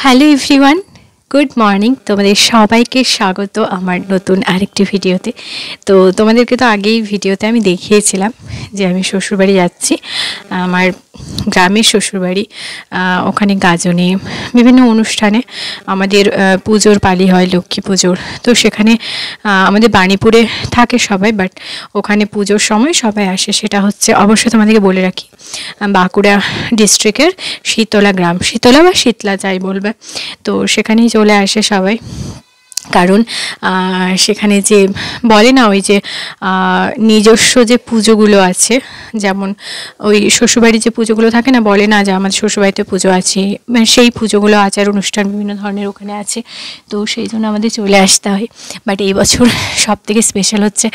Hello everyone, good morning. তোমাদের সবাইকে স্বাগত আমার নতুন আরেকটি ভিডিওতে। তো তোমাদেরকে তো আগেই ভিডিওতে আমি দেখিয়েছিলাম যে আমি শ্বশুরবাড়ি যাচ্ছি, আমার গ্রামের শ্বশুরবাড়ি। ওখানে গাজনে বিভিন্ন অনুষ্ঠানে আমাদের পুজোর পালি হয়, লক্ষ্মী পুজোর। তো সেখানে আমাদের বাণীপুরে থাকে সবাই, বাট ওখানে পুজোর সময় সবাই আসে। সেটা হচ্ছে, অবশ্যই তোমাদেরকে বলে রাখি, বাঁকুড়া ডিস্ট্রিক্টের শীতলা গ্রাম, শীতলা বা শীতলা যাই বলবে। তো সেখানেই চলে আসে সবাই, কারণ সেখানে যে বলে না, ওই যে নিজস্ব যে পুজোগুলো আছে, যেমন ওই শ্বশুরবাড়ির যে পুজোগুলো থাকে না, বলে না যে আমাদের শ্বশুরবাড়িতে পুজো আছে, মানে সেই পুজোগুলো, আচার অনুষ্ঠান বিভিন্ন ধরনের ওখানে আছে। তো সেই জন্য আমাদের চলে আসতে হয়। বাট এই বছর সব থেকে স্পেশাল হচ্ছে,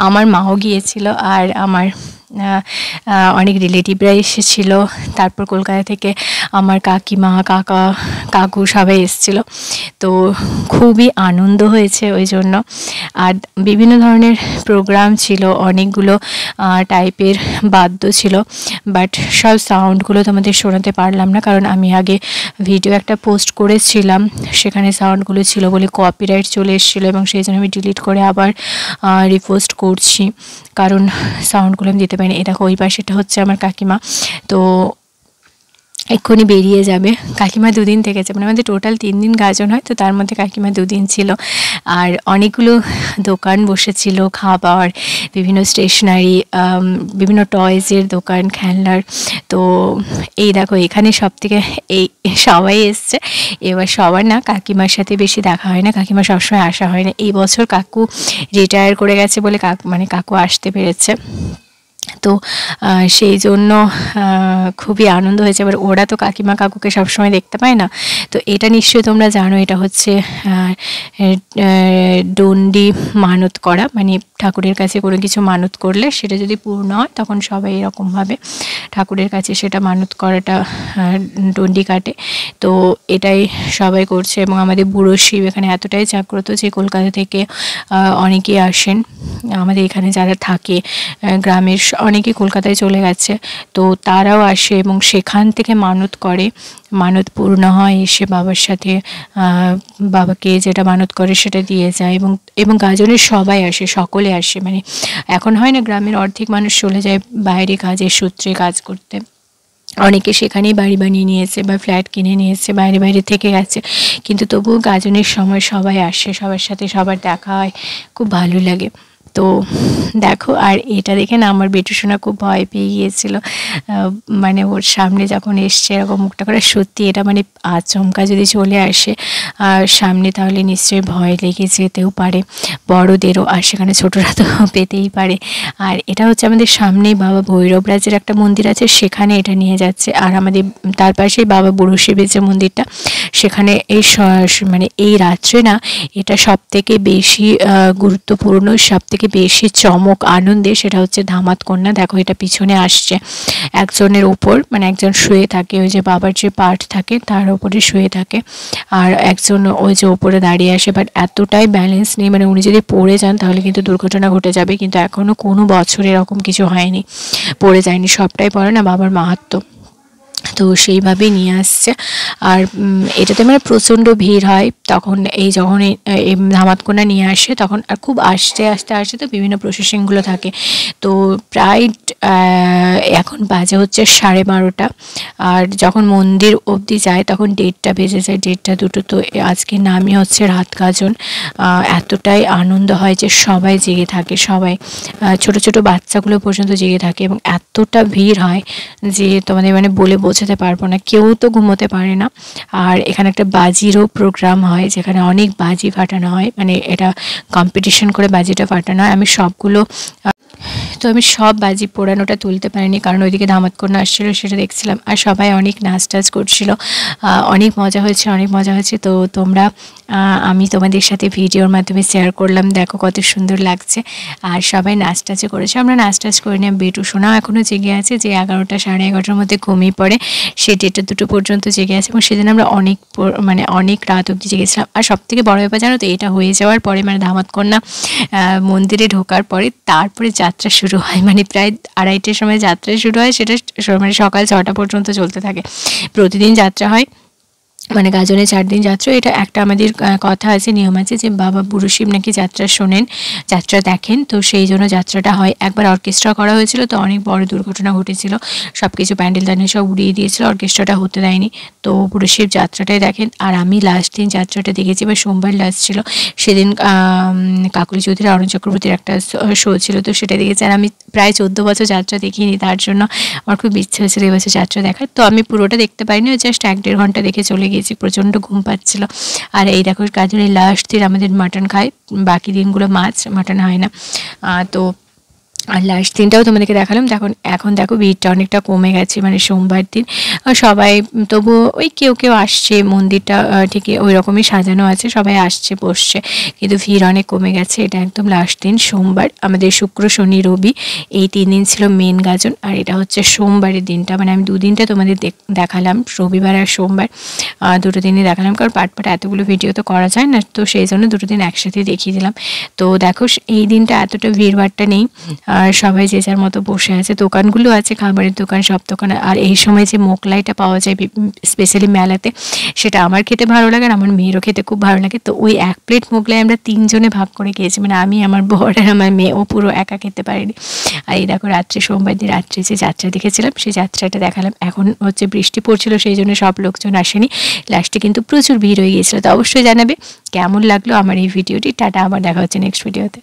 আমার মাও গিয়েছিল, আর আমার অনেক রিলেটিভরা এসেছিলো। তারপর কলকাতা থেকে আমার কাকিমা, কাকা, কাকু সবাই এসেছিলো। তো খুবই আনন্দ হয়েছে ওই জন্য। আর বিভিন্ন ধরনের প্রোগ্রাম ছিল, অনেকগুলো টাইপের বাদ্য ছিল, বাট সব সাউন্ডগুলো তোমাদের শোনাতে পারলাম না, কারণ আমি আগে ভিডিও একটা পোস্ট করেছিলাম, সেখানে সাউন্ডগুলো ছিল বলে কপিরাইট চলে এসেছিলো, এবং সেই জন্য আমি ডিলিট করে আবার রিপোস্ট করছি, কারণ সাউন্ডগুলো আমি দিতে পারিনি। দেখো ওই পাশেটা হচ্ছে আমার কাকিমা, তো এক্ষুনি বেরিয়ে যাবে। কাকিমা দুদিন থেকেছে, মানে আমাদের টোটাল 3 দিন গাজন হয়, তো তার মধ্যে কাকিমা 2 দিন ছিল। আর অনেকগুলো দোকান বসেছিল, খাবার, বিভিন্ন স্টেশনারি, বিভিন্ন টয়েজের দোকান, খেলনার। তো এই দেখো এখানে সব থেকে এই সবাই এসছে। এবার সবার না, কাকিমার সাথে বেশি দেখা হয় না, কাকিমা সবসময় আসা হয় না। এই বছর কাকু রিটায়ার করে গেছে বলে কাকু আসতে পেরেছে। তো সেই জন্য খুবই আনন্দ হয়েছে। এবার ওরা তো কাকিমা কাকুকে সবসময় দেখতে পায় না, তো এটা নিশ্চয়ই তোমরা জানো, এটা হচ্ছে ডন্ডি মানত করা, মানে ঠাকুরের কাছে কোনো কিছু মানত করলে সেটা যদি পূর্ণ হয়, তখন সবাই এরকমভাবে ঠাকুরের কাছে সেটা মানত করাটা ডন্ডি কাটে। তো এটাই সবাই করছে, এবং আমাদের বুড়ো শিব এখানে এতটাই জাগ্রত যে কলকাতা থেকে অনেকেই আসেন। আমাদের এখানে যারা থাকে গ্রামের অনেকেই কলকাতায় চলে গেছে, তো তারাও আসে এবং সেখান থেকে মানত করে, মানত পূর্ণ হয়, এসে বাবার সাথে বাবাকে যেটা মানত করে সেটা দিয়ে যায়। এবং গাজনের সবাই আসে, সকলে আসে, মানে এখন হয় না, গ্রামের অর্ধেক মানুষ চলে যায় বাইরে কাজের সূত্রে কাজ করতে, অনেকে সেখানেই বাড়ি বানিয়ে নিয়েছে বা ফ্ল্যাট কিনে নিয়েছে, বাইরে বাইরে থেকে গেছে, কিন্তু তবুও গাজনের সময় সবাই আসে, সবার সাথে সবার দেখা হয়, খুব ভালো লাগে। তো দেখো, আর এটা দেখে না আমার বেটু সোনা খুব ভয় পেয়ে গিয়েছিল, মানে ওর সামনে যখন এসছে এরকম মুখটা করে, সত্যি এটা মানে আচমকা যদি চলে আসে সামনে, তাহলে নিশ্চয়ই ভয় লেগে যেতেও পারে বড়দেরও, আর সেখানে ছোটরা তো পেতেই পারে। আর এটা হচ্ছে আমাদের সামনেই বাবা ভৈরবরাজের একটা মন্দির আছে, সেখানে এটা নিয়ে যাচ্ছে। আর আমাদের তার পাশেই বাবা বুড়ো শিবের যে মন্দিরটা, সেখানে মানে এই রাত্রে না, এটা সব থেকে বেশি গুরুত্বপূর্ণ, সব থেকে বেশি চমক আনন্দে, সেটা হচ্ছে ধামাত কন্যা। দেখো এটা পিছনে আসছে একজনের উপর, মানে একজন শুয়ে থাকে, ওই যে বাবার যে পার্ট থাকে তার উপরে শুয়ে থাকে, আর একজন ওই যে উপরে দাঁড়িয়ে আসে, বাট এতটাই ব্যালেন্স নেই, মানে উনি যদি পড়ে যান তাহলে কিন্তু দুর্ঘটনা ঘটে যাবে, কিন্তু এখনও কোনো বছর এরকম কিছু হয়নি, পড়ে যায়নি, সবটাই পড়ে না বাবার মাহাত্ম্য। তো সেইভাবেই নিয়ে আসছে। আর এটাতে মানে প্রচণ্ড ভিড় হয় তখন, যখন এই ধামাতকোনা নিয়ে আসে তখন, আর খুব আস্তে আস্তে আসে, তো বিভিন্ন প্রসেসিংগুলো থাকে। তো প্রায় এখন বাজে হচ্ছে 12:30, আর যখন মন্দির অবধি যায় তখন 1:30 বেজে যায়, 1:30 2টো। তো আজকে নামই হচ্ছে রাত গাজন। এতটাই আনন্দ হয় যে সবাই জেগে থাকে, সবাই ছোট ছোট বাচ্চাগুলো পর্যন্ত জেগে থাকে, এবং এতটা ভিড় হয় যে তোমাদের মানে বলে বোঝাতে পারবো না, কেউ তো ঘুমোতে পারে না। আর এখানে একটা বাজিরও প্রোগ্রাম হয়, যেখানে অনেক বাজি ফাটানো হয়, মানে এটা কম্পিটিশন করে বাজিটা ফাটানো হয়। আমি সব বাজি পোড়ানোটা তুলতে পারিনি, কারণ ওইদিকে ধামাতকন্যা আসছিলো, সেটা দেখছিলাম, আর সবাই অনেক নাচ টাচ করছিল, অনেক মজা হয়েছে, অনেক মজা হয়েছে। তো আমি তোমাদের সাথে ভিডিওর মাধ্যমে শেয়ার করলাম, দেখো কত সুন্দর লাগছে। আর সবাই নাচ টাচও করেছে, আমরা নাচ টাচ করিনি। বেটু সোনা এখনও জেগে আছে, যে 11টা 11:30 মধ্যে ঘুমিয়ে পড়ে, সে 1:30 2টো পর্যন্ত জেগে আছে, এবং সেদিন আমরা অনেক রাত অবধি জেগেছিলাম। আর সব থেকে বড় ব্যাপার জানো তো, এটা হয়ে যাওয়ার পরে, মানে ধামাতকন্যা মন্দিরে ঢোকার পরে তারপরে যাত্রা শুরু হয়, মানে প্রায় 2:30টার সময় যাত্রা শুরু হয়, সেটা মানে সকাল 6টা পর্যন্ত চলতে থাকে। প্রতিদিন যাত্রা হয়, মানে গাজনে 4 দিন যাত্রা। এটা একটা আমাদের কথা আছে, নিয়ম আছে যে বাবা বুড়ো শিব নাকি যাত্রা শোনেন, যাত্রা দেখেন, তো সেই জন্য যাত্রাটা হয়। একবার অর্কেস্ট্রা করা হয়েছিল, তো অনেক বড় দুর্ঘটনা ঘটেছিল, সব কিছু প্যান্ডেল ট্যান্ডেল সব উড়িয়ে দিয়েছিল, অর্কেস্ট্রাটা হতে দেয়নি। তো বুড়ো শিব যাত্রাটাই দেখেন। আর আমি লাস্ট দিন যাত্রাটা দেখেছি, বা সোমবার লাস্ট ছিল সেদিন। কাকুলি চৌধুরী অরুণ চক্রবর্তীর একটা শো ছিল, তো সেটা দেখেছি। আর আমি প্রায় 14 বছর যাত্রা দেখিনি, তার জন্য আমার খুব ইচ্ছে হয়েছিল এবছর যাত্রা দেখার। তো আমি পুরোটা দেখতে পারিনি, জাস্ট 1-1.5 ঘন্টা দেখে চলে গিয়েছি, প্রচণ্ড ঘুম পাচ্ছিল। আর এই দেখো কাজের এই লাস্ট দিন আমাদের মাটন খায়, বাকি দিনগুলো মাছ, মাটন হয় না। তো আর লাস্ট দিনটাও তোমাদেরকে দেখালাম। এখন দেখো ভিড়টা অনেকটা কমে গেছে, মানে সোমবার দিন সবাই, তবু ওই কেউ কেউ আসছে, মন্দিরটা ঠিকই ওই রকমই সাজানো আছে, সবাই আসছে বসছে, কিন্তু ভিড় অনেক কমে গেছে। এটা একদম লাস্ট দিন সোমবার, আমাদের শুক্র শনি রবি এই 3 দিন ছিল মেন গাজন। আর এটা হচ্ছে সোমবারের দিনটা, মানে আমি 2 দিনটা তোমাদের দেখালাম, রবিবার আর সোমবার, দুটো দিনই দেখালাম, কারণ পাট এতগুলো ভিডিও তো করা যায় না, তো সেই জন্য দুটো দিন একসাথে দেখিয়ে দিলাম। তো দেখো এই দিনটা এতটা ভিড়ভাড়টা নেই, আর সবাই যে যার মতো বসে আছে, দোকানগুলো আছে, খাবারের দোকান, সব দোকান। আর এই সময় যে মোগলাইটা পাওয়া যায় স্পেশালি মেলাতে, সেটা আমার খেতে ভালো লাগে, আর আমার মেয়েরও খেতে খুব ভালো লাগে। তো ওই 1 প্লেট মোগলাই আমরা 3 জনে ভাগ করে খেয়েছি, মানে আমি, আমার বর আর আমার মেয়ে, ও পুরো একা খেতে পারিনি। আর এই দেখো রাত্রে, সোমবার দিন রাত্রে যে যাত্রা দেখেছিলাম, সেই যাত্রাটা দেখালাম। এখন হচ্ছে বৃষ্টি পড়ছিল, সেই জন্য সব লোকজন আসেনি, লাস্টে কিন্তু প্রচুর ভিড় হয়ে গিয়েছিলো। তো অবশ্যই জানাবে কেমন লাগলো আমার এই ভিডিওটি। টাটা, আবার দেখা হচ্ছে নেক্সট ভিডিওতে।